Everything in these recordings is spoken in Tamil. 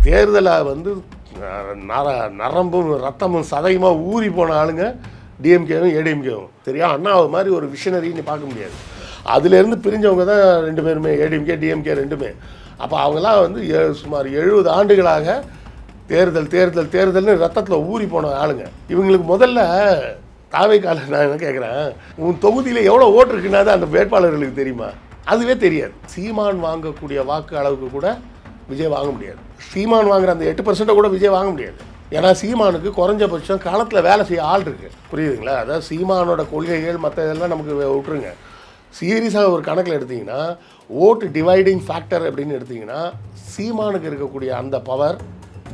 தேர்தலை வந்து நரம்பும் ரத்தமும் சதையுமாக ஊறி போன ஆளுங்க டிஎம்கேவும் ஏடிஎம்கேவும். சரியா? அண்ணாவை மாதிரி ஒரு விஷனரின்னு பார்க்க முடியாது. அதுலேருந்து பிரிஞ்சவங்க தான் ரெண்டு பேருமே, ஏடிஎம்கே டிஎம்கே ரெண்டுமே. அப்போ அவங்களாம் வந்து சுமார் 70 ஆண்டுகளாக தேர்தல் தேர்தல் தேர்தல்னு ரத்தத்தில் ஊறி போன ஆளுங்க. இவங்களுக்கு முதல்ல தாவைக்கால நான் என்ன கேட்குறேன், உன் தொகுதியில் எவ்வளோ ஓட்டு இருக்குன்னா தான் அந்த வேட்பாளர்களுக்கு தெரியுமா? அதுவே தெரியாது. சீமான் வாங்கக்கூடிய வாக்கு அளவுக்கு கூட விஜய் வாங்க முடியாது. சீமான் வாங்குற அந்த 8% கூட விஜய் வாங்க முடியாது. ஏன்னா சீமானுக்கு குறைஞ்சபட்சம் காலத்தில் வேலை செய்ய ஆள் இருக்குது. புரியுதுங்களா? அதாவது சீமானோட கொள்கைகள் மற்ற இதெல்லாம் நமக்கு விட்டுருங்க. சீரியஸாக ஒரு கணக்கில் எடுத்திங்கன்னா ஓட்டு டிவைடிங் ஃபேக்டர் அப்படின்னு எடுத்திங்கன்னா சீமானுக்கு இருக்கக்கூடிய அந்த பவர்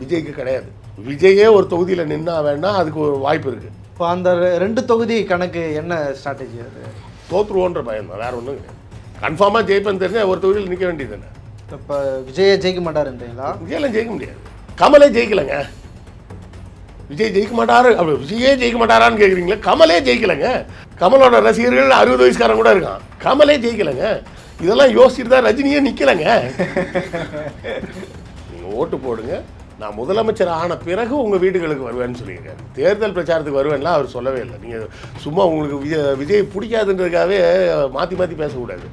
விஜய்க்கு கிடையாது. விஜயே ஒரு தொகுதியில் நின்னா வேணா அதுக்கு ஒரு வாய்ப்பு இருக்குது. இப்போ அந்த 2 தொகுதி கணக்கு என்ன ஸ்ட்ராட்டஜி? அது தோற்றுருவோன்ற பயம் தான், வேறு ஒன்றும் கிடையாது. கன்ஃபார்மாக ஜெயிப்பேன்னு தெரிஞ்சால் ஒரு தொகுதியில் நிற்க வேண்டியது தானே. இப்போ விஜயை ஜெயிக்க மாட்டாருன்றீங்களா? விஜயெல்லாம் ஜெயிக்க முடியாது. கமலே ஜெயிக்கலைங்க. விஜய் ஜெயிக்க மாட்டாரு, அப்படி விஜயே ஜெயிக்க மாட்டாரான்னு கேட்குறீங்களா? கமலே ஜெயிக்கலைங்க. கமலோட ரசிகர்கள் 60 வயசுக்காரன் கூட இருக்கான். கமலே ஜெயிக்கலைங்க. இதெல்லாம் யோசிச்சுட்டு தான் ரஜினியே நிற்கலைங்க. நீங்கள் ஓட்டு போடுங்க, நான் முதலமைச்சர் ஆன பிறகு உங்கள் வீடுகளுக்கு வருவேன்னு சொல்லியிருக்காரு. தேர்தல் பிரச்சாரத்துக்கு வருவேன்லாம் அவர் சொல்லவே இல்லை. நீங்கள் சும்மா உங்களுக்கு விஜய் பிடிக்காதுன்றதுக்காகவே மாற்றி மாற்றி பேசக்கூடாது.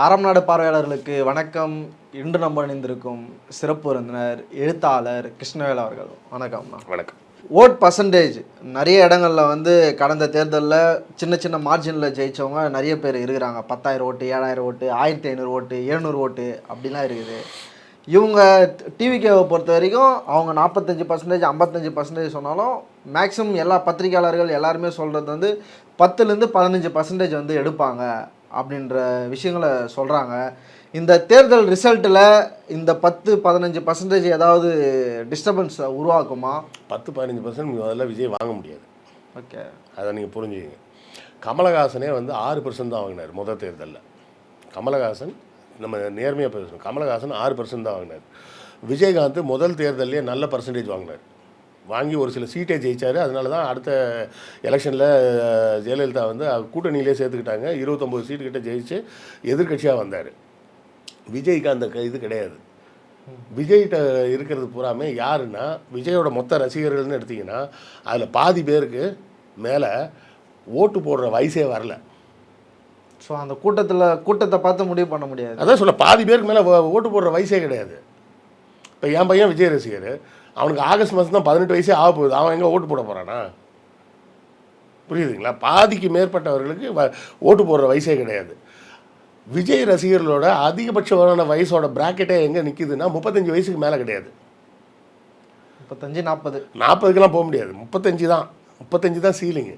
ஆறாம் நாடு பார்வையாளர்களுக்கு வணக்கம். இன்று நம்ம இணைந்திருக்கும் சிறப்பு விருந்தினர் எழுத்தாளர் கிருஷ்ணவேல் அவர்கள். வணக்கம்ண்ணா. வணக்கம். ஓட் பர்சன்டேஜ் நிறைய இடங்களில் வந்து கடந்த தேர்தலில் சின்ன சின்ன மார்ஜினில் ஜெயித்தவங்க நிறைய பேர் இருக்கிறாங்க. 10,000 ஓட்டு, 7,000 ஓட்டு, 1,500 ஓட்டு, 700 ஓட்டு அப்படிலாம் இருக்குது. இவங்க டிவிகேவை பொறுத்த வரைக்கும் அவங்க 45%, 55% சொன்னாலும் மேக்ஸிமம் எல்லா பத்திரிகையாளர்கள் எல்லாருமே சொல்கிறது வந்து 10லேருந்து 15% வந்து எடுப்பாங்க அப்படின்ற விஷயங்களை சொல்கிறாங்க. இந்த தேர்தல் ரிசல்ட்டில் இந்த 10-15% ஏதாவது டிஸ்டர்பன்ஸ் உருவாக்குமா? 10-15% முதல்ல விஜய் வாங்க முடியாது. ஓகே, அதை நீங்கள் புரிஞ்சுக்கிங்க. கமலஹாசனே வந்து 6% தான் வாங்கினார் முதல் தேர்தலில். கமலஹாசன், நம்ம நேர்மையாக பேசணும், கமலஹாசன் 6% தான் வாங்கினார். விஜயகாந்த் முதல் தேர்தல்லையே நல்ல பர்சன்டேஜ் வாங்கினார். வாங்கி ஒரு சில சீட்டை ஜெயித்தார். அதனால தான் அடுத்த எலெக்ஷனில் ஜெயலலிதா வந்து கூட்டணியிலே சேர்த்துக்கிட்டாங்க. 29 சீட்டு கிட்ட ஜெயிச்சு எதிர்கட்சியாக வந்தார். விஜய்க்கு அந்த இது கிடையாது. விஜய்கிட்ட இருக்கிறது பூராமே யாருன்னா, விஜயோட மொத்த ரசிகர்கள்னு எடுத்திங்கன்னா அதில் பாதி பேருக்கு மேலே ஓட்டு போடுற வயசே வரல. ஸோ அந்த கூட்டத்தை பார்த்து முடிவு பண்ண முடியாது. அதான் சொல்ல, பாதி பேருக்கு மேலே ஓட்டு போடுற வயசே கிடையாது. இப்போ என் பையன் விஜய் ரசிகர், அவனுக்கு ஆகஸ்ட் மாதம் தான் 18 வயசே ஆக போகுது. அவன் எங்கே ஓட்டு போட போகிறானா? புரியுதுங்களா? பாதிக்கு மேற்பட்டவர்களுக்கு ஓட்டு போடுற வயசே கிடையாது. விஜய் ரசிகர்களோட அதிகபட்சமான வயசோட பிராக்கெட்டே எங்கே நிற்கிதுன்னா 35 வயசுக்கு மேலே கிடையாது. 35-40 40க்கெலாம் போக முடியாது. 35 தான் சீலிங்கு.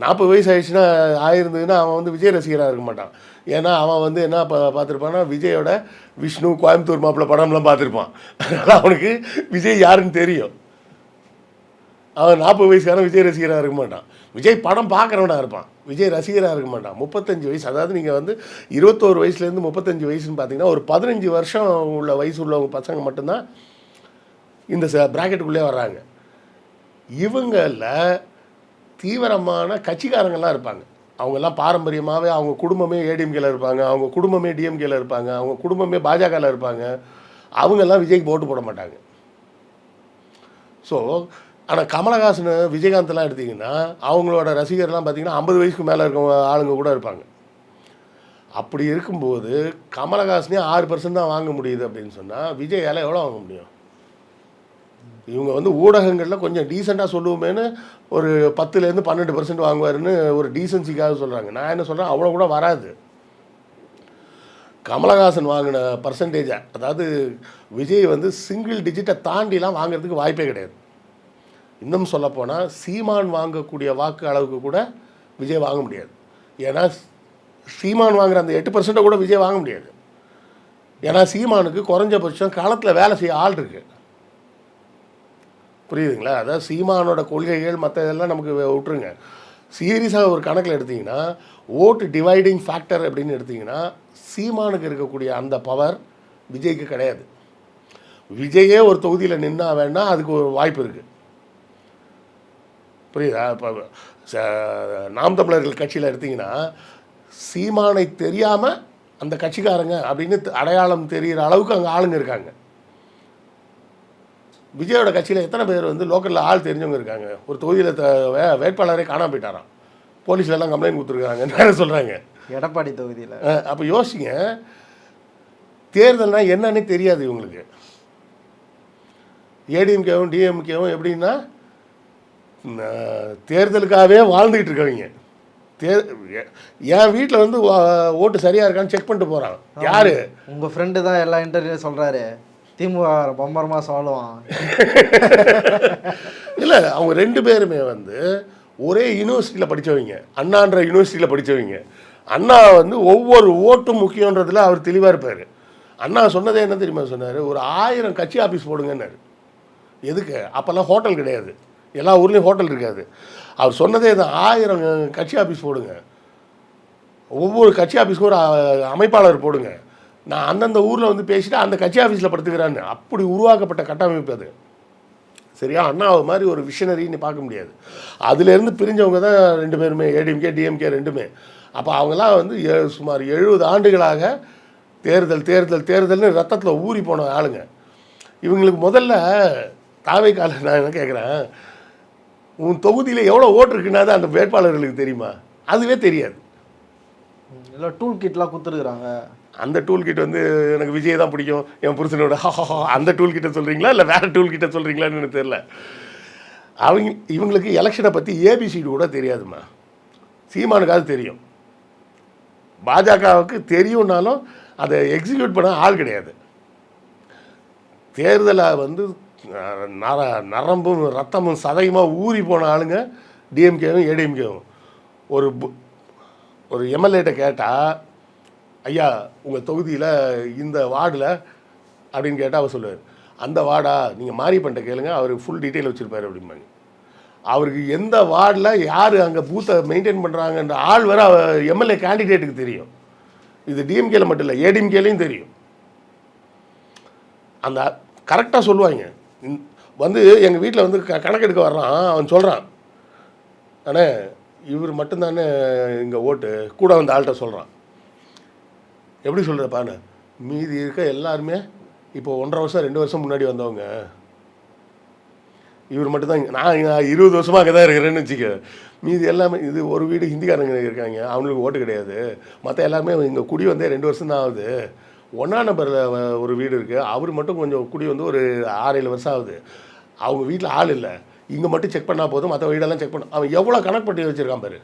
40 வயசு ஆயிடுச்சுன்னா ஆயிருந்ததுன்னா அவன் வந்து விஜய் ரசிகராக இருக்க மாட்டான். ஏன்னா அவன் வந்து என்ன பார்த்துருப்பான்னா, விஜயோட விஷ்ணு, கோயம்புத்தூர் மாப்பிள்ளை படம்லாம் பார்த்துருப்பான். அதனால் அவனுக்கு விஜய் யாருன்னு தெரியும். அவன் 40 வயசுக்காரன் விஜய் ரசிகராக இருக்க மாட்டான். விஜய் படம் பார்க்குறவனாக இருப்பான், விஜய் ரசிகராக இருக்க மாட்டான். 35 வயசு, அதாவது நீங்கள் வந்து 21 வயசுலேருந்து 35 வயசுன்னு பார்த்தீங்கன்னா ஒரு 15 வருஷம் உள்ள வயசு உள்ளவங்க பசங்க மட்டும்தான் இந்த பிராக்கெட்டுக்குள்ளே வர்றாங்க. இவங்களில் தீவிரமான கட்சிக்காரங்கள்லாம் இருப்பாங்க. அவங்கெல்லாம் பாரம்பரியமாகவே அவங்க குடும்பமே ஏடிஎம்கேல இருப்பாங்க, அவங்க குடும்பமே டிஎம்கேல இருப்பாங்க, அவங்க குடும்பமே பாஜகவில் இருப்பாங்க. அவங்கெல்லாம் விஜய்க்கு ஓட்டு போட மாட்டாங்க. ஸோ ஆனால் கமலஹாசன், விஜயகாந்த்லாம் எடுத்திங்கன்னா அவங்களோட ரசிகர்லாம் பார்த்திங்கன்னா 50 வயசுக்கு மேலே இருக்க ஆளுங்க கூட இருப்பாங்க. அப்படி இருக்கும்போது கமலஹாசனே 6% தான் வாங்க முடியுது அப்படின்னு சொன்னால் விஜயால் எவ்வளோ வாங்க முடியும்? இவங்க வந்து ஊடகங்களில் கொஞ்சம் டீசெண்டாக சொல்லுவோமேனு ஒரு 10லேருந்து 12% வாங்குவாருன்னு ஒரு டீசன்சிக்காக சொல்கிறாங்க. நான் என்ன சொல்கிறேன், அவ்வளோ கூட வராது. கமலஹாசன் வாங்கின பர்சன்டேஜை, அதாவது விஜய் வந்து சிங்கிள் டிஜிட்டை தாண்டிலாம் வாங்கிறதுக்கு வாய்ப்பே கிடையாது. இன்னும் சொல்லப்போனால் சீமான் வாங்கக்கூடிய வாக்கு அளவுக்கு கூட விஜய் வாங்க முடியாது. ஏன்னா சீமான் வாங்குகிற அந்த 8% கூட விஜய் வாங்க முடியாது. ஏன்னா சீமானுக்கு குறைஞ்சபட்சம் காலத்தில் வேலை செய்ய ஆள் இருக்குது. புரியுதுங்களா? அதாவது சீமானோட கொள்கைகள் மற்ற இதெல்லாம் நமக்கு விட்டுருங்க. சீரியஸாக ஒரு கணக்கில் எடுத்திங்கன்னா ஓட்டு டிவைடிங் ஃபேக்டர் அப்படின்னு எடுத்திங்கன்னா சீமானுக்கு இருக்கக்கூடிய அந்த பவர் விஜய்க்கு கிடையாது. விஜயே ஒரு தொகுதியில் நின்னா வேணா அதுக்கு ஒரு வாய்ப்பு இருக்குது. புரியுதா? இப்போ நாம் தமிழர்கள் கட்சியில் எடுத்திங்கன்னா சீமானை தெரியாமல் அந்த கட்சிக்காரங்க அப்படின்னு அடையாளம் தெரிகிற அளவுக்கு அங்கே ஆளுங்க இருக்காங்க. விஜயோட கட்சியில் எத்தனை பேர் வந்து லோக்கலில் ஆள் தெரிஞ்சவங்க இருக்காங்க? ஒரு தொகுதியில் வேட்பாளரே காணாம போயிட்டாராம், போலீஸ்லாம் கம்ப்ளைண்ட் கொடுத்துருக்காங்கன்னு சொல்கிறாங்க. எடப்பாடி தொகுதியில். அப்போ யோசிங்க, தேர்தல்னால் என்னன்னே தெரியாது இவங்களுக்கு. ஏடிஎம்கேவும் டிஎம்கேவும் எப்படின்னா தேர்தலுக்காகவே வாழ்ந்துக்கிட்டு இருக்கவங்க. என் வீட்டில் வந்து ஓட்டு சரியாக இருக்கான்னு செக் பண்ணிட்டு போகிறான். யார்? உங்கள் ஃப்ரெண்டு தான் எல்லா இன்டர்வியூ சொல்கிறாரு, திமுக பம்பரமாக சொல்லுவான். இல்லை, அவங்க 2 பேருமே வந்து ஒரே யூனிவர்சிட்டியில் படித்தவங்க, அண்ணான்ற யூனிவர்சிட்டியில் படித்தவங்க. அண்ணா வந்து ஒவ்வொரு ஓட்டும் முக்கியன்றதில் அவர் தெளிவாக இருப்பார். அண்ணா சொன்னதே என்ன தெரியுமா சொன்னார்? ஒரு 1000 கட்சி ஆஃபீஸ் போடுங்கன்னாரு. எதுக்கு? அப்போல்லாம் ஹோட்டல் கிடையாது, எல்லா ஊர்லேயும் ஹோட்டல் இருக்காது. அவர் சொன்னதே தான், 1000 கட்சி ஆஃபீஸ் போடுங்க, ஒவ்வொரு கட்சி ஆஃபீஸ்க்கும் ஒரு அமைப்பாளர் போடுங்க, நான் அந்தந்த ஊரில் வந்து பேசிட்டு அந்த கட்சி ஆஃபீஸில் படுத்துக்கிறான்னு. அப்படி உருவாக்கப்பட்ட கட்டமைப்பு அது. சரியா? அண்ணாவை மாதிரி ஒரு விஷனரின்னு பார்க்க முடியாது. அதுலேருந்து பிரிஞ்சவங்க தான் 2 பேருமே, ஏடிஎம்கே டிஎம்கே 2மே. அப்போ அவங்களாம் வந்து சுமார் 70 ஆண்டுகளாக தேர்தல் தேர்தல் தேர்தல்னு ரத்தத்தில் ஊறி போன ஆளுங்க. இவங்களுக்கு முதல்ல தாவைக்கால நான் என்ன கேட்குறேன், உன் தொகுதியில் எவ்வளோ ஓட்டு இருக்குன்னா தான் அந்த வேட்பாளர்களுக்கு தெரியுமா? அதுவே தெரியாது. இல்லை, டூல் கிட்லாம் கொடுத்துருக்குறாங்க. அந்த டூல் கிட்ட வந்து எனக்கு விஜய் தான் பிடிக்கும், என் புருஷனோட அந்த டூல் கிட்ட சொல்கிறீங்களா இல்லை வேறு டூல் கிட்ட சொல்கிறீங்களான்னு எனக்கு தெரியல. இவங்களுக்கு எலெக்ஷனை பற்றி ஏபிசிடி கூட தெரியாதுமா. சீமானுக்காவது தெரியும், பாஜகவுக்கு தெரியும்னாலும் அதை எக்ஸிக்யூட் பண்ண ஆள் கிடையாது. தேர்தலை வந்து நரம்பும் ரத்தமும் சதையுமாக ஊறி போன ஆளுங்க டிஎம்கேவும் ஏடிஎம்கேவும். ஒரு எம்எல்ஏட்ட கேட்டால், ஐயா உங்கள் தொகுதியில் இந்த வார்டில் அப்படின்னு கேட்டால் அவர் சொல்லுவார், அந்த வார்டா நீங்கள் மாறி பண்ணிட்ட கேளுங்க, அவருக்கு ஃபுல் டீட்டெயில் வச்சுருப்பார் அப்படிம்பாங்க. அவருக்கு எந்த வார்டில் யார் அங்கே பூத்தை மெயின்டைன் பண்ணுறாங்கன்ற ஆள் வர எம்எல்ஏ கேண்டிடேட்டுக்கு தெரியும். இது டிஎம்கேல மட்டும் இல்லை, ஏடிஎம்கேலையும் தெரியும். அந்த கரெக்டாக சொல்லுவாங்க. வந்து எங்கள் வீட்டில் வந்து கணக்கெடுக்க வர்றான், அவன் சொல்கிறான், ஆனால் இவர் மட்டும்தானே இங்கே ஓட்டு கூட வந்த ஆள்கிட்ட சொல்கிறான். எப்படி சொல்கிறப்பான்னு, மீதி இருக்க எல்லாருமே இப்போ 1.5 வருஷம் 2 வருஷம் முன்னாடி வந்தவங்க, இவர் மட்டும்தான். நான் 20 வருஷமாக அங்கே தான் இருக்கிறேன்னு வச்சுக்க. மீதி எல்லாமே இது ஒரு வீடு ஹிந்திக்காரங்க இருக்காங்க, அவங்களுக்கு ஓட்டு கிடையாது. மற்ற எல்லாருமே இங்கே குடி வந்தே 2 வருஷம் தான் ஆகுது. 1ஆம் நம்பரில் ஒரு வீடு இருக்குது, அவர் மட்டும் கொஞ்சம் குடி வந்து ஒரு 6-7 வருஷம் ஆகுது. அவங்க வீட்டில் ஆள் இல்லை, இங்கே மட்டும் செக் பண்ணால் போதும், மற்ற வீடெல்லாம் செக் பண்ண. அவன் எவ்வளோ கணக்கு பண்ணி வச்சுருக்கான் பாரு.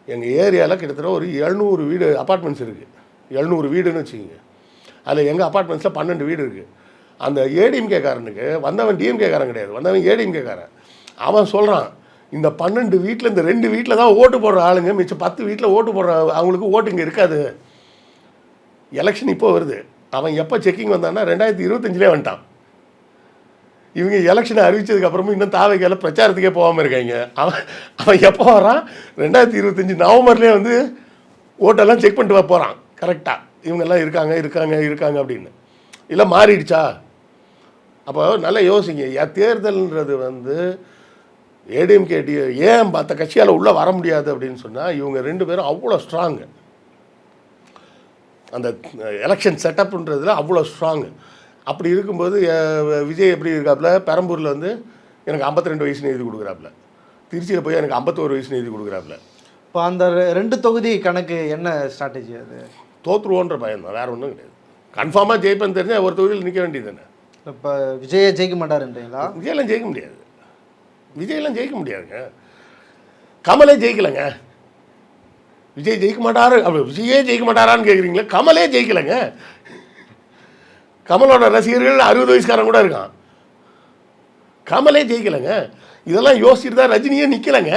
எங்கள் ஏரியாவில் கிட்டத்தட்ட ஒரு 700 வீடு அப்பார்ட்மெண்ட்ஸ் இருக்குது. 700 வீடுன்னு வச்சுக்கோங்க. அதில் எங்கள் அப்பார்ட்மெண்ட்ஸில் 12 வீடு இருக்குது. அந்த ஏடிஎம்கேக்காரனுக்கு வந்தவன் டிஎம்கேக்காரன் கிடையாது, வந்தவன் ஏடிஎம்கேக்காரன். அவன் சொல்கிறான், இந்த 12 வீட்டில் இந்த 2 வீட்டில் தான் ஓட்டு போடுற ஆளுங்க, மிச்சம் 10 வீட்டில் ஓட்டு போடுற அவங்களுக்கு ஓட்டு இங்கே இருக்காது. எலெக்ஷன் இப்போ வருது, அவன் எப்போ செக்கிங் வந்தான்னா 2025 வந்துட்டான். இவங்க எலெக்ஷனை அறிவித்ததுக்கப்புறமும் இன்னும் தாவைக்கால பிரச்சாரத்துக்கே போகாமல் இருக்காங்க. அவன் எப்போ வரான்? 2025 நவம்பர்லேயே வந்து ஓட்டெல்லாம் செக் பண்ணிட்டு போகிறான் கரெக்டாக. இவங்கெல்லாம் இருக்காங்க இருக்காங்க இருக்காங்க அப்படின்னு. இல்லை மாறிடுச்சா? அப்போ நல்லா யோசிங்க. தேர்தல்ன்றது வந்து ஏடிஎம்கே ஏன் மற்ற கட்சியால் உள்ளே வர முடியாது அப்படின்னு சொன்னால், இவங்க 2 பேரும் அவ்வளோ ஸ்ட்ராங்கு. அந்த எலெக்ஷன் செட்டப்புன்றதில் அவ்வளோ ஸ்ட்ராங்கு. அப்படி இருக்கும்போது விஜய் எப்படி இருக்காப்புல, பெரம்பூரில் வந்து எனக்கு 52 வயசுன்னு எழுதி கொடுக்குறாப்புல, திருச்சியில் போய் எனக்கு 51 வயசுன்னு எழுதி கொடுக்குறாப்புல. இப்போ அந்த 2 தொகுதி கணக்கு என்ன ஸ்ட்ராட்டஜி? அது தோற்றுருவோன்ற பயம் தான், வேறு ஒன்றும் கிடையாது. கன்ஃபார்மாக ஜெயிப்பேன்னு தெரிஞ்சால் ஒரு தொகுதியில் நிற்க வேண்டியது தானே. இப்போ விஜயை ஜெயிக்க மாட்டாருன்றீங்களா? விஜயெல்லாம் ஜெயிக்க முடியாது, விஜயெல்லாம் ஜெயிக்க முடியாதுங்க. கமலே ஜெயிக்கலைங்க. விஜய் ஜெயிக்க மாட்டாரு, அப்படி விஜயே ஜெயிக்க மாட்டாரான்னு கேட்குறீங்களா? கமலே ஜெயிக்கலைங்க. கமலோட ரசிகர்கள் 60 வயசுக்காரன் கூட இருக்கான். கமலே ஜெயிக்கலைங்க. இதெல்லாம் யோசிச்சுட்டு தான் ரஜினியே நிற்கலைங்க.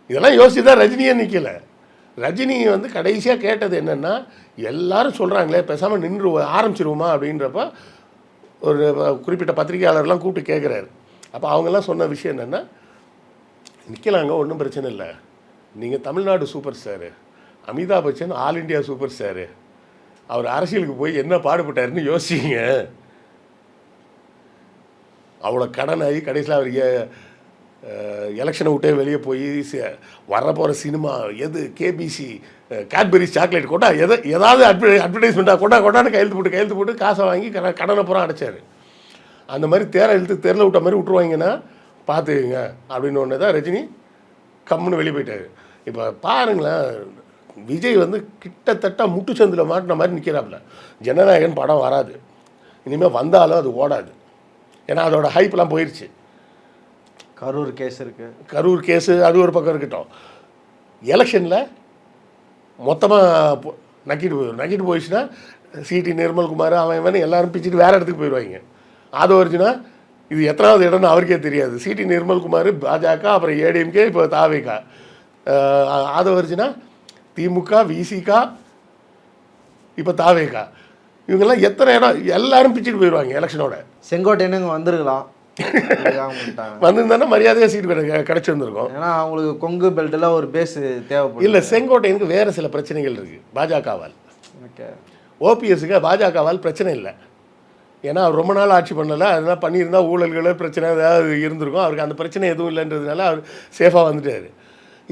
இதெல்லாம் யோசிச்சு தான் ரஜினியே நிற்கலை. ரஜினி வந்து கடைசியாக கேட்டது என்னென்னா, எல்லாரும் சொல்கிறாங்களே பேசாமல் நின்று ஆரம்பிச்சிருவோமா அப்படின்றப்ப ஒரு குறிப்பிட்ட பத்திரிகையாளர்லாம் கூப்பிட்டு கேட்குறாரு. அப்போ அவங்கெல்லாம் சொன்ன விஷயம் என்னென்னா, நிற்கலாங்க, ஒன்றும் பிரச்சனை இல்லை, நீங்கள் Tamil Nadu super star, Amitabh Bachchan all India super star, அவர் அரசியலுக்கு போய் என்ன பாடுபட்டாருன்னு யோசிங்க. அவ்வளோ கடன் ஆகி கடைசியில் அவர் எலெக்ஷனை விட்டே வெளியே போய் வரப்போகிற சினிமா எது கேபிசி கேட்பரி சாக்லேட் கொண்டா ஏதாவது அட்வர்டைஸ்மெண்ட்டாக கொண்டான்னு கையெழுத்து போட்டு காசை வாங்கி கடனை பூரா அடைச்சார். அந்த மாதிரி தேரில் விட்ட மாதிரி விட்டுருவாங்கன்னா பார்த்துக்குங்க அப்படின்னு ஒன்று தான் ரஜினி கம்முன்னு வெளியே போயிட்டார். இப்போ பாருங்களேன், விஜய் வந்து கிட்டத்தட்ட முட்டுச்சந்தில் மாட்டின மாதிரி நிற்கிறாப்புல. ஜனநாயகன் படம் வராது, இனிமேல் வந்தாலும் அது ஓடாது. ஏன்னா அதோட ஹைப்லாம் போயிடுச்சு. கரூர் கேஸ் இருக்குது, கரூர் கேஸு அது ஒரு பக்கம் இருக்கட்டும். எலெக்ஷனில் மொத்தமாக நக்கிட்டு போயிடுச்சுன்னா சிடி நிர்மல்குமார் அவன் எல்லாரும் பிச்சுட்டு வேறு இடத்துக்கு போயிடுவாங்க. அது வருச்சுன்னா இது எத்தனாவது இடம்னு அவருக்கே தெரியாது. சிடி நிர்மல்குமார் பாஜக, அப்புறம் ஏடிஎம்கே, இப்போ தாவேகா. அது வருச்சுன்னா திமுக, விசிகா, இப்போ தாவேகா. இவங்கெல்லாம் எத்தனை இடம் எல்லாரும் பிச்சுட்டு போயிடுவாங்க எலெக்ஷனோட. செங்கோட்டையனுங்க வந்துருக்கலாம், வந்திருந்தானே மரியாதையாக சீட்டு கிடச்சிருந்துருக்கும். ஏன்னா அவங்களுக்கு கொங்கு பெல்ட்டில் ஒரு பேஸ் தேவைப்படும். இல்லை, செங்கோட்டையனுக்கு வேறு சில பிரச்சனைகள் இருக்குது பாஜகவால். ஓகே, ஓபிஎஸ்க்கு பாஜகவால் பிரச்சனை இல்லை. ஏன்னா அவர் ரொம்ப நாள் ஆட்சி பண்ணலை, அதனால் பண்ணியிருந்தால் ஊழல்கள் பிரச்சனை ஏதாவது இருந்திருக்கும். அவருக்கு அந்த பிரச்சனை எதுவும் இல்லைன்றதுனால அவர் சேஃபாக வந்துட்டார்.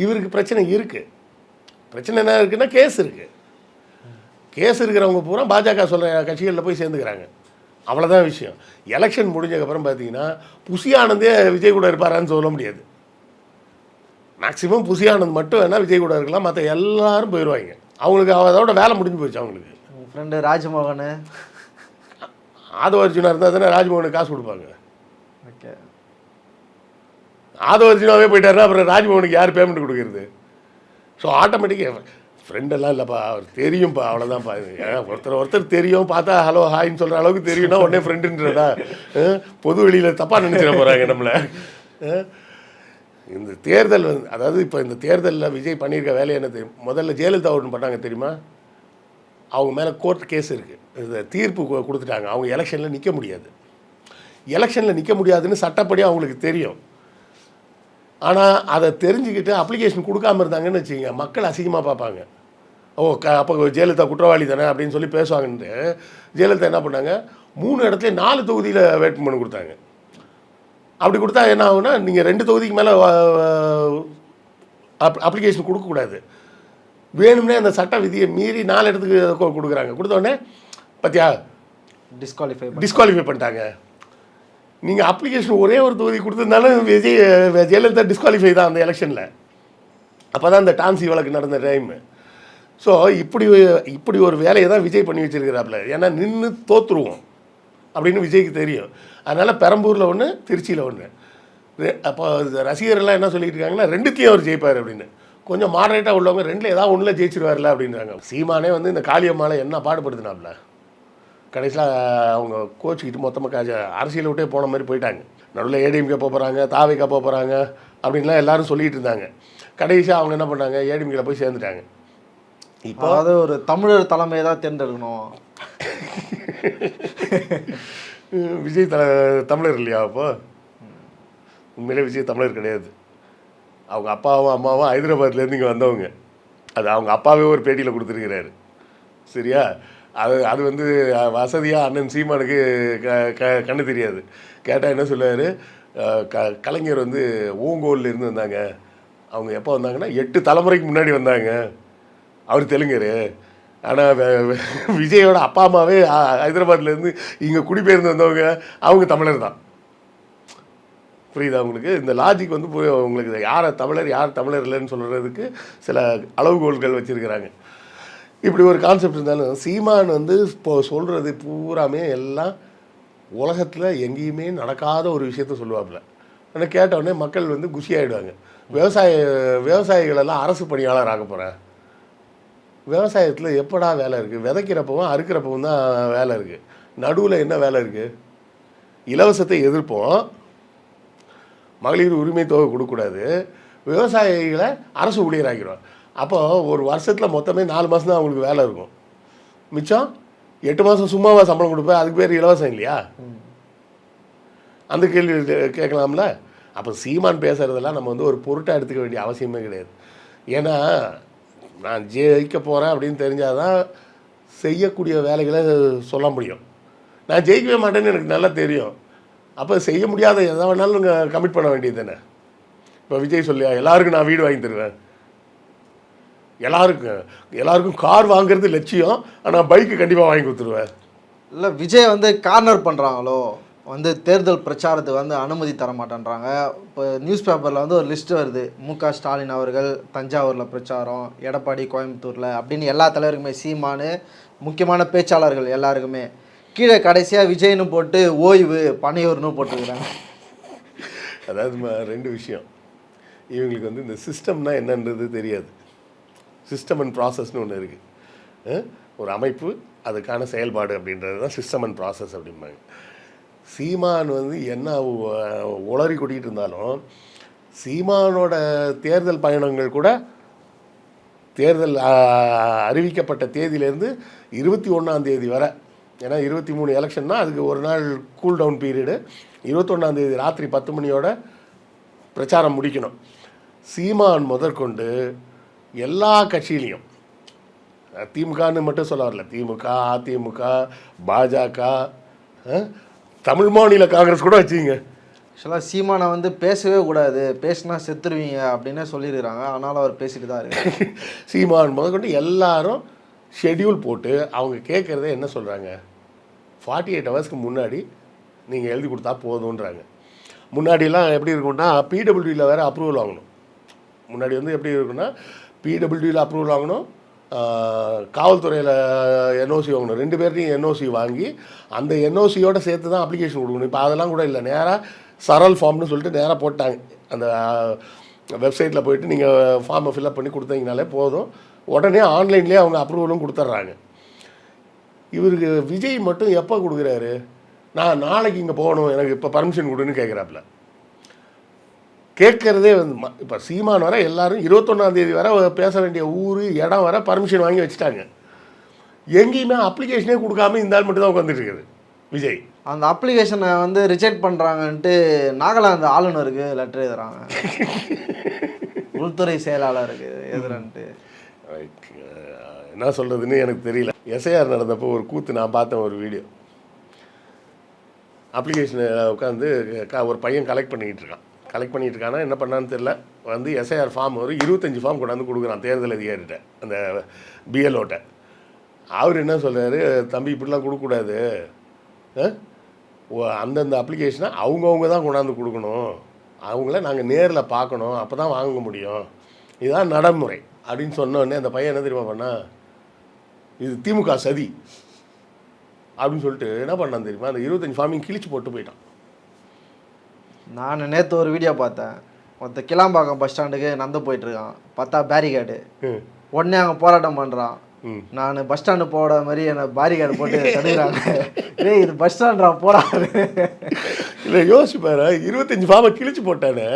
இவருக்கு பிரச்சனை இருக்குது. பிரச்சனை என்ன இருக்குன்னா கேஸ் இருக்குது. கேஸ் இருக்கிறவங்க பூரா பாஜக சொல்கிற கட்சிகளில் போய் சேர்ந்துக்கிறாங்க. அவ்வளோதான் விஷயம். எலெக்ஷன் முடிஞ்சதுக்கப்புறம் பார்த்தீங்கன்னா புசி ஆனந்தே விஜய் கூட இருப்பாரான்னு சொல்ல முடியாது. மேக்ஸிமம் புசி ஆனந்த் மட்டும் வேணால் விஜய் கூட இருக்கலாம், மற்ற எல்லாரும் போயிடுவாங்க. அவங்களுக்கு அதோட வேலை முடிஞ்சு போச்சு. அவங்களுக்கு ஃப்ரெண்டு ராஜ்மோகன், ஆதவ அர்ஜுனா இருந்தால் தானே ராஜ்மோகனுக்கு காசு கொடுப்பாங்க. ஓகே, ஆதவ அர்ஜுனாவே போயிட்டாருன்னா அப்புறம் ராஜ்மோகனுக்கு யார் பேமெண்ட் கொடுக்குறது? ஸோ ஆட்டோமேட்டிக்காக ஃப்ரெண்டெல்லாம் இல்லைப்பா, அவர் தெரியும்ப்பா, அவ்வளோதான்ப்பா. ஒருத்தர் தெரியும், பார்த்தா ஹலோ ஹாய்ன்னு சொல்கிற அளவுக்கு தெரியும்னா உடனே ஃப்ரெண்டுன்றதா? பொது வெளியில் தப்பாக நினச்சிட போகிறாங்க நம்மளை. இந்த தேர்தல் அதாவது இப்போ இந்த தேர்தலில் விஜய் பண்ணியிருக்க வேலை என்னது? முதல்ல ஜெயலலிதா ஒன்று பண்ணாங்க தெரியுமா? அவங்க மேலே கோர்ட் கேஸ் இருக்குது, இது தீர்ப்பு கொடுத்துட்டாங்க. அவங்க எலெக்ஷனில் நிற்க முடியாது. எலெக்ஷனில் நிற்க முடியாதுன்னு சட்டப்படி அவங்களுக்கு தெரியும். ஆனால் அதை தெரிஞ்சுக்கிட்டு அப்ளிகேஷன் கொடுக்காமல் இருந்தாங்கன்னு வச்சுக்கோங்க, மக்கள் அசிங்கமாக பார்ப்பாங்க. அப்போ ஜெயலலிதா குற்றவாளி தானே அப்படின்னு சொல்லி பேசுவாங்கன்ட்டு ஜெயலலிதா என்ன பண்ணாங்க, 3 இடத்துல 4 தொகுதியில் வேட்புமனு கொடுத்தாங்க. அப்படி கொடுத்தா என்ன ஆகுனா, நீங்கள் 2 தொகுதிக்கு மேலே அப்ளிகேஷன் கொடுக்கக்கூடாது. வேணும்னே அந்த சட்ட விதியை மீறி 4 இடத்துக்கு கொடுக்குறாங்க. கொடுத்தோடனே பார்த்தியா டிஸ்குவாலிஃபை பண்ணிட்டாங்க. நீங்கள் அப்ளிகேஷன் ஒரே ஒரு தொகுதி கொடுத்துருந்தாலும் ஜெயலலிதா டிஸ்குவாலிஃபை தான் அந்த எலெக்ஷனில். அப்போ தான் இந்த டான்சி வழக்கு நடந்த டைமு. ஸோ இப்படி ஒரு வேலையை தான் விஜய் பண்ணி வச்சுருக்கிறாப்புல. ஏன்னா நின்று தோற்றுருவோம் அப்படின்னு விஜய்க்கு தெரியும். அதனால் பெரம்பூரில் ஒன்று, திருச்சியில் ஒன்று. அப்போ ரசிகர்கள்லாம் என்ன சொல்லிட்டு இருக்காங்கன்னா, 2த்தையும் அவர் ஜெயிப்பார் அப்படின்னு. கொஞ்சம் மாடரேட்டாக உள்ளவங்க 2ல் ஏதாவது ஒன்றில் ஜெயிச்சிருவார்ல அப்படின்றாங்க. சீமானே வந்து இந்த காளியம்மாவை என்ன பாடுபடுத்தினாப்புல. கடைசியில் அவங்க கோச்சிக்கிட்டு மொத்தமாக அரசியல் விட்டே போன மாதிரி போயிட்டாங்க. நடுவில் ஏடிஎம்கே போகிறாங்க, தாவேகா போகிறாங்க அப்படின்லாம் எல்லாரும் சொல்லிகிட்டு இருந்தாங்க. கடைசியாக அவங்க என்ன பண்ணாங்க, ஏடிஎம்கேல போய் சேர்ந்துட்டாங்க. இப்போ அதாவது ஒரு தமிழர் தலைமையை தான் தேர்ந்தெடுக்கணும். விஜய் தமிழர் இல்லையா? அப்போ உண்மையிலே விஜய் தமிழர் கிடையாது. அவங்க அப்பாவும் அம்மாவும் ஹைதராபாத்லேருந்து இங்கே வந்தவங்க. அது அவங்க அப்பாவே ஒரு பேட்டியில் கொடுத்துருக்கிறாரு. சரியா? அது வந்து வசதியாக அண்ணன் சீமானுக்கு கண்ணு தெரியாது. கேட்டால் என்ன சொல்லுவார், கலைஞர் வந்து ஓங்கோல்லேருந்து வந்தாங்க. அவங்க எப்போ வந்தாங்கன்னா 8 தலைமுறைக்கு முன்னாடி வந்தாங்க. அவர் தெலுங்கர். ஆனால் விஜயோட அப்பா அம்மாவே ஹைதராபாத்லேருந்து இங்கே குடிபெயர்ந்து வந்தவங்க, அவங்க தமிழர் தான். புரியுதா உங்களுக்கு? இந்த லாஜிக் வந்து உங்களுக்கு யாரை தமிழர் யார் தமிழர் இல்லைன்னு சொல்கிறதுக்கு சில அளவுகோல்கள் வச்சுருக்கிறாங்க. இப்படி ஒரு கான்செப்ட் இருந்தாலும் சீமான் வந்து இப்போ சொல்கிறது பூராமே எல்லாம் உலகத்தில் எங்கேயுமே நடக்காத ஒரு விஷயத்த சொல்லுவாப்புல. ஆனால் கேட்டவுடனே மக்கள் வந்து குஷி ஆகிடுவாங்க. விவசாயிகளெல்லாம் அரசு பணியாளர் ஆக போகிறேன். விவசாயத்தில் எப்படா வேலை இருக்குது? விதைக்கிறப்பவும் அறுக்கிறப்பவும் தான் வேலை இருக்குது. நடுவில் என்ன வேலை இருக்குது? இலவசத்தை எதிர்ப்போம், மகளிர் உரிமை தொகை கொடுக்கக்கூடாது, விவசாயிகளை அரசு ஊழியராக்கிடுவோம். அப்போது ஒரு வருஷத்தில் மொத்தமே 4 மாதம் தான் அவங்களுக்கு வேலை இருக்கும். மிச்சம் 8 மாதம் சும்மாவாக சம்பளம் கொடுப்பேன். அதுக்கு பேர் இலவசம் இல்லையா? அந்த கேள்வி கேட்கலாம்ல. அப்போ சீமான் பேசுகிறதெல்லாம் நம்ம வந்து ஒரு பொருட்டாக எடுத்துக்க வேண்டிய அவசியமே கிடையாது. ஏன்னா நான் ஜெயிக்க போகிறேன் அப்படின்னு தெரிஞ்சால் தான் செய்யக்கூடிய வேலைகளை சொல்ல முடியும். நான் ஜெயிக்கவே மாட்டேன்னு எனக்கு நல்லா தெரியும். அப்போ செய்ய முடியாத எதை வேணாலும் கமிட் பண்ண வேண்டியது தானே. இப்போ விஜய் சொல்லியா எல்லாருக்கும் நான் வீடு வாங்கி தருவேன், எல்லாருக்கும் கார் வாங்குறது லட்சியம், ஆனால் பைக்கு கண்டிப்பாக வாங்கி கொடுத்துருவேன். இல்லை விஜய் வந்து கார்னர் பண்ணுறாங்களோ, வந்து தேர்தல் பிரச்சாரத்துக்கு வந்து அனுமதி தர மாட்டேன்றாங்க. இப்போ நியூஸ் பேப்பரில் வந்து ஒரு லிஸ்ட் வருது, மு.க. ஸ்டாலின் அவர்கள் தஞ்சாவூரில் பிரச்சாரம், எடப்பாடி கோயம்புத்தூரில் அப்படின்னு எல்லா தலைவருக்குமே, சீமானு முக்கியமான பேச்சாளர்கள் எல்லாருக்குமே. கீழே கடைசியாக விஜய்னு போட்டு ஓய்வு பனையூர்னு போட்டுருக்குறாங்க. அதாவது ரெண்டு விஷயம், இவங்களுக்கு வந்து இந்த சிஸ்டம்னா என்னன்றது தெரியாது. சிஸ்டம் அண்ட் ப்ராசஸ்னு ஒன்று இருக்குது. ஒரு அமைப்பு, அதுக்கான செயல்பாடு அப்படின்றது தான் சிஸ்டம் அண்ட் ப்ராசஸ் அப்படிம்பாங்க. சீமான் வந்து என்ன உளறி கொட்டிகிட்டு இருந்தாலும், சீமானோட தேர்தல் பயணங்கள் கூட தேர்தல் அறிவிக்கப்பட்ட தேதியிலேருந்து 21ஆம் தேதி வரை, ஏன்னா 23 எலெக்ஷன்னா அதுக்கு ஒரு நாள் கூல் டவுன் பீரியடு, 21ஆம் தேதி ராத்திரி 10 மணியோட பிரச்சாரம் முடிக்கணும். சீமான் முதற்கொண்டு எல்லா கட்சியிலையும், திமுகன்னு மட்டும் சொல்ல வரல, திமுக, அதிமுக, பாஜக, தமிழ் மாநில காங்கிரஸ் கூட வச்சுங்க. ஆக்சுவலாக சீமானை வந்து பேசவே கூடாது, பேசினா செத்துருவீங்க அப்படின்னு சொல்லியிருக்கிறாங்க. ஆனாலும் அவர் பேசிட்டு தான் இருக்கு. சீமான் முதற்கொண்டு எல்லாரும் ஷெட்யூல் போட்டு அவங்க கேட்குறதே என்ன சொல்கிறாங்க, 48 ஹவர்ஸ்க்கு முன்னாடி நீங்கள் எழுதி கொடுத்தா போதுன்றாங்க. முன்னாடிலாம் எப்படி இருக்கும்னா பிடபிள்யூடியில் வேறு அப்ரூவல் வாங்கணும். முன்னாடி வந்து எப்படி இருக்குன்னா பிடபிள்யூடியில் அப்ரூவல் வாங்கணும், காவல்துறையில் என்ஓசி வாங்கணும், 2 பேர்ட்டையும் என்ஓசி வாங்கி அந்த என்ஓசியோடு சேர்த்து தான் அப்ளிகேஷன் கொடுக்கணும். இப்போ அதெல்லாம் கூட இல்லை, நேராக சரல் ஃபார்ம்னு சொல்லிட்டு நேராக போட்டாங்க. அந்த வெப்சைட்டில் போய்ட்டு நீங்கள் ஃபார்மை ஃபில்அப் பண்ணி கொடுத்தீங்கனாலே போதும், உடனே ஆன்லைன்லேயே அவங்க அப்ரூவலும் கொடுத்துட்றாங்க. இவருக்கு விஜய் மட்டும் எப்போ கொடுக்குறாரு, நான் நாளைக்கு இங்கே போகணும், எனக்கு இப்போ பர்மிஷன் கொடுன்னு கேட்குறாப்புல. கேட்குறதே வந்து இப்போ சீமான் வர எல்லாரும் 21ஆம் தேதி வர பேச வேண்டிய ஊர் இடம் வர பர்மிஷன் வாங்கி வச்சுட்டாங்க. எங்கேயுமே அப்ளிகேஷனே கொடுக்காம இந்த ஆள் மட்டும் தான் உட்காந்துட்டு இருக்குது விஜய். அந்த அப்ளிகேஷனை வந்து ரிஜெக்ட் பண்ணுறாங்கன்ட்டு நாகாலாந்து ஆளுநருக்கு லெட்டர் எழுதுறாங்க, உள்துறை செயலாளருக்கு எதிரன்ட்டு. என்ன சொல்கிறதுன்னு எனக்கு தெரியல. எஸ்ஐஆர் நடந்தப்போ ஒரு கூத்து நான் பார்த்தேன், ஒரு வீடியோ. அப்ளிகேஷனை உட்காந்து ஒரு பையன் கலெக்ட் பண்ணிக்கிட்டு இருக்கானா என்ன பண்ணான்னு தெரில, வந்து எஸ்ஐஆர் ஃபார்ம் ஒரு 25 ஃபார்ம் கொண்டாந்து கொடுக்குறான் தேர்தல் அதிகாரிகிட்ட, அந்த பிஎல்ஓட்ட. அவர் என்ன சொல்கிறாரு, தம்பி இப்படிலாம் கொடுக்கக்கூடாது, அந்தந்த அப்ளிகேஷனை அவங்கவுங்க தான் கொண்டாந்து கொடுக்கணும், அவங்கள நாங்கள் நேரில் பார்க்கணும், அப்போ தான் வாங்க முடியும், இதுதான் நடைமுறை அப்படின்னு சொன்னோடனே அந்த பையன் என்ன தெரியுமா பண்ணா, இது திமுக சதி அப்படின்னு சொல்லிட்டு என்ன பண்ணான் தெரியுமா, அந்த 25 ஃபார்மையும் கிழிச்சு போட்டு போயிட்டான். நான் நேற்று ஒரு வீடியோ பார்த்தேன், மொத்த கிளாம்பாக்கம் பஸ் ஸ்டாண்டுக்கு நடந்து போயிட்டுருக்கான், பார்த்தா பேரிகேடு, உடனே அங்கே போராட்டம் பண்ணுறான். நான் பஸ் ஸ்டாண்டு போட மாதிரி என்னை பேரிகேடு போட்டு தடுக்கிறாங்க. ஏய் இது பஸ் ஸ்டாண்டா போடாது. இல்லை யோசிப்பாரு, 25 ஃபார்மை கிழிச்சு போட்டானே,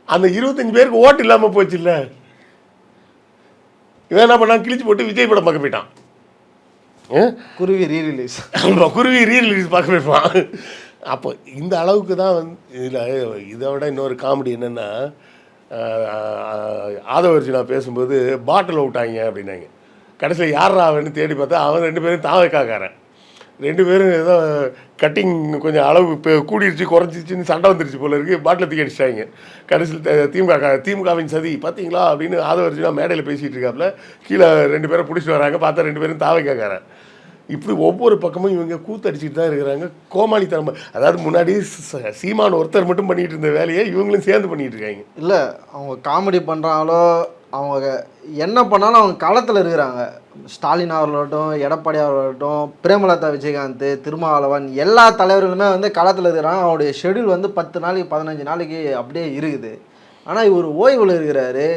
அந்த 25 பேருக்கு ஓட்டு இல்லாமல் போச்சு. இல்லை இவன் என்ன பண்ணான், கிழிச்சு போட்டு விஜய் படம் பார்க்க போயிட்டான். குருவி ரீரிலீஸ், குருவி ரீரிலீஸ் பார்க்க போய்ப்பான். அப்போ இந்த அளவுக்கு தான் வந்து இதில். இதை விட இன்னொரு காமெடி என்னென்னா, ஆதவர்ஜினா பேசும்போது பாட்டில் விட்டாங்க அப்படின்னாங்க. கடைசியில் யாரா அவன்னு தேடி பார்த்தா அவன் 2 பேரும் தாவக்காரன், 2 பேரும் ஏதோ கட்டிங் கொஞ்சம் அளவு இப்போ கூடிருச்சு குறைஞ்சிச்சின்னு சண்டை வந்துருச்சு போல இருக்குது, பாட்டில் தூக்கி அடிச்சிட்டாங்க. கடைசியில் திமுகவின் சதி பார்த்தீங்களா அப்படின்னு ஆதவர்ஜினா மேடையில் பேசிகிட்டு இருக்காப்புல, கீழே 2 பேரை பிடிச்சிட்டு வராங்க, பார்த்தா 2 பேரும் தாவக்காரன். இப்படி ஒவ்வொரு பக்கமும் இவங்க கூத்தடிச்சிட்டு தான் இருக்கிறாங்க. கோமாளித்தனம். அதாவது முன்னாடி சீமான் ஒருத்தர் மட்டும் பண்ணிகிட்டு இருந்த வேலையை இவங்களும் சேர்ந்து பண்ணிகிட்டு இருக்காங்க. இல்லை அவங்க காமெடி பண்ணுறாங்களோ, அவங்க என்ன பண்ணாலும் அவங்க களத்தில் இருக்கிறாங்க. ஸ்டாலின் அவர்களாகட்டும், எடப்பாடி அவர்களாகட்டும், பிரேமலதா விஜயகாந்த், திருமாவளவன், எல்லா தலைவர்களுமே வந்து களத்தில் இருக்கிறாங்க. அவருடைய ஷெடியூல் வந்து 10 நாளைக்கு 15 நாளைக்கு அப்படியே இருக்குது. ஆனால் இவர் ஓய்வில் இருக்கிறாரு.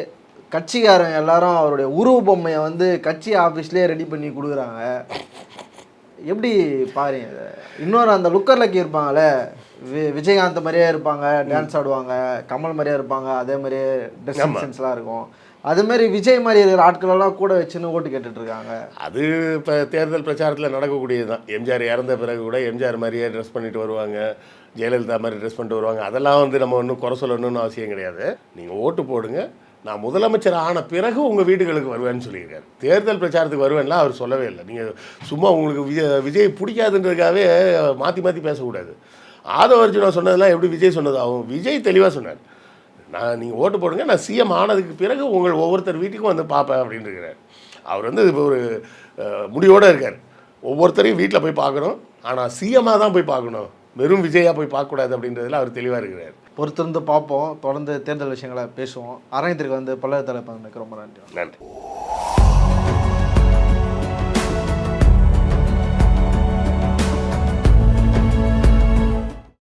கட்சிக்காரங்க எல்லாரும் அவருடைய உருவ பொம்மையை வந்து கட்சி ஆஃபீஸ்லேயே ரெடி பண்ணி கொடுக்குறாங்க. எப்படி பாருங்க. இன்னொரு அந்த லுக்கர் லக்கி இருப்பாங்களே, விஜயகாந்த் மாதிரியே இருப்பாங்க, டான்ஸ் ஆடுவாங்க, கமல் மாதிரியே இருப்பாங்க, அதே மாதிரியே ட்ரெஸ்ஸிங் சென்ஸ்லாம் இருக்கும். அதுமாரி விஜய் மாதிரி இருக்கிற ஆட்களெல்லாம் கூட வச்சுன்னு ஓட்டு கேட்டுட்ருக்காங்க. அது இப்போ தேர்தல் பிரச்சாரத்தில் நடக்கக்கூடியது தான். எம்ஜிஆர் இறந்த பிறகு கூட எம்ஜிஆர் மாதிரியே ட்ரெஸ் பண்ணிட்டு வருவாங்க, ஜெயலலிதா மாதிரி ட்ரெஸ் பண்ணிட்டு வருவாங்க. அதெல்லாம் வந்து நம்ம ஒன்றும் குறை சொல்லணும்னு அவசியம் கிடையாது. நீங்கள் ஓட்டு போடுங்க, நான் முதலமைச்சர் ஆன பிறகு உங்கள் வீடுகளுக்கு வருவேன்னு சொல்லியிருக்காரு. தேர்தல் பிரச்சாரத்துக்கு வருவேன்லாம் அவர் சொல்லவே இல்லை. நீங்கள் சும்மா உங்களுக்கு விஜய் பிடிக்காதுன்றதுக்காகவே மாற்றி மாற்றி பேசக்கூடாது. ஆதவர்ஜுனா சொன்னதெல்லாம் எப்படி விஜய் சொன்னதாகும்? விஜய் தெளிவாக சொன்னார், நீங்கள் ஓட்டு போடுங்க, நான் சிஎம் ஆனதுக்கு பிறகு உங்கள் ஒவ்வொருத்தர் வீட்டுக்கும் வந்து பார்ப்பேன் அப்படின்னு இருக்கிறார். அவர் வந்து இப்போ ஒரு முடிவோடு இருக்கார். ஒவ்வொருத்தரையும் வீட்டில் போய் பார்க்கணும், ஆனால் சிஎம்மாக தான் போய் பார்க்கணும், வெறும் விஜயாக போய் பார்க்கக்கூடாது அப்படின்றதுல அவர் தெளிவாக இருக்கிறார். பொறுத்திருந்து பார்ப்போம். தொடர்ந்து தேர்தல் விஷயங்களை பேசுவோம். அரங்கத்திற்கு வந்து பல்லவர் தலைப்பு ரொம்ப நன்றி. நன்றி.